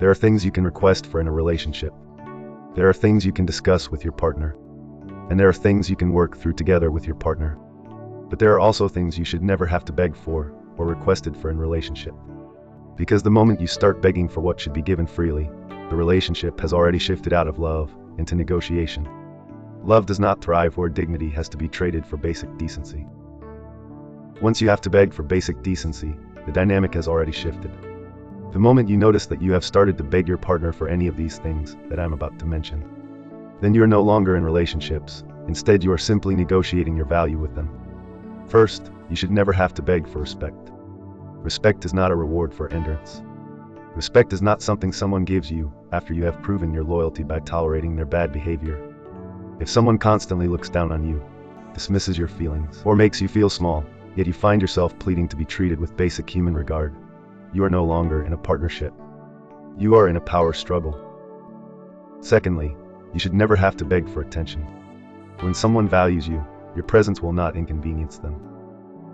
There are things you can request for in a relationship. There are things you can discuss with your partner. And there are things you can work through together with your partner. But there are also things you should never have to beg for or requested for in relationship. Because the moment you start begging for what should be given freely, the relationship has already shifted out of love into negotiation. Love does not thrive where dignity has to be traded for basic decency. Once you have to beg for basic decency, the dynamic has already shifted. The moment you notice that you have started to beg your partner for any of these things that I'm about to mention, then you are no longer in relationships. Instead, you are simply negotiating your value with them. First, you should never have to beg for respect. Respect is not a reward for endurance. Respect is not something someone gives you after you have proven your loyalty by tolerating their bad behavior. If someone constantly looks down on you, dismisses your feelings, or makes you feel small, yet you find yourself pleading to be treated with basic human regard, you are no longer in a partnership. You are in a power struggle. Secondly, you should never have to beg for attention. When someone values you, your presence will not inconvenience them.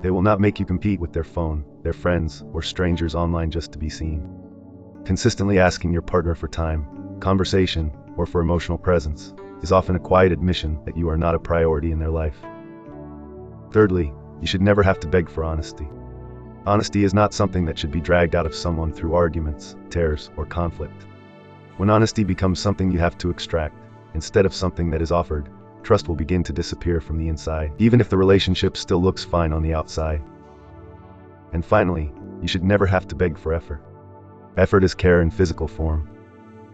They will not make you compete with their phone, their friends, or strangers online just to be seen. Consistently asking your partner for time, conversation, or for emotional presence is often a quiet admission that you are not a priority in their life. Thirdly, you should never have to beg for honesty. Honesty is not something that should be dragged out of someone through arguments, tears, or conflict. When honesty becomes something you have to extract, instead of something that is offered, trust will begin to disappear from the inside, even if the relationship still looks fine on the outside. And finally, you should never have to beg for effort. Effort is care in physical form.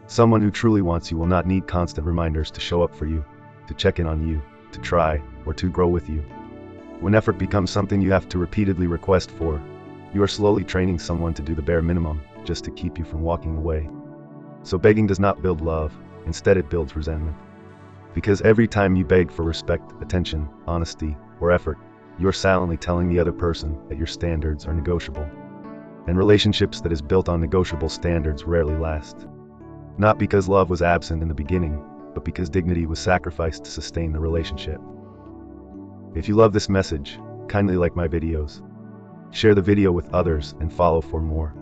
Someone who truly wants you will not need constant reminders to show up for you, to check in on you, to try, or to grow with you. When effort becomes something you have to repeatedly request for, you are slowly training someone to do the bare minimum just to keep you from walking away. So begging does not build love, instead it builds resentment. Because every time you beg for respect, attention, honesty, or effort, you are silently telling the other person that your standards are negotiable. And relationships that is built on negotiable standards rarely last. Not because love was absent in the beginning, but because dignity was sacrificed to sustain the relationship. If you love this message, kindly like my videos. Share the video with others and follow for more.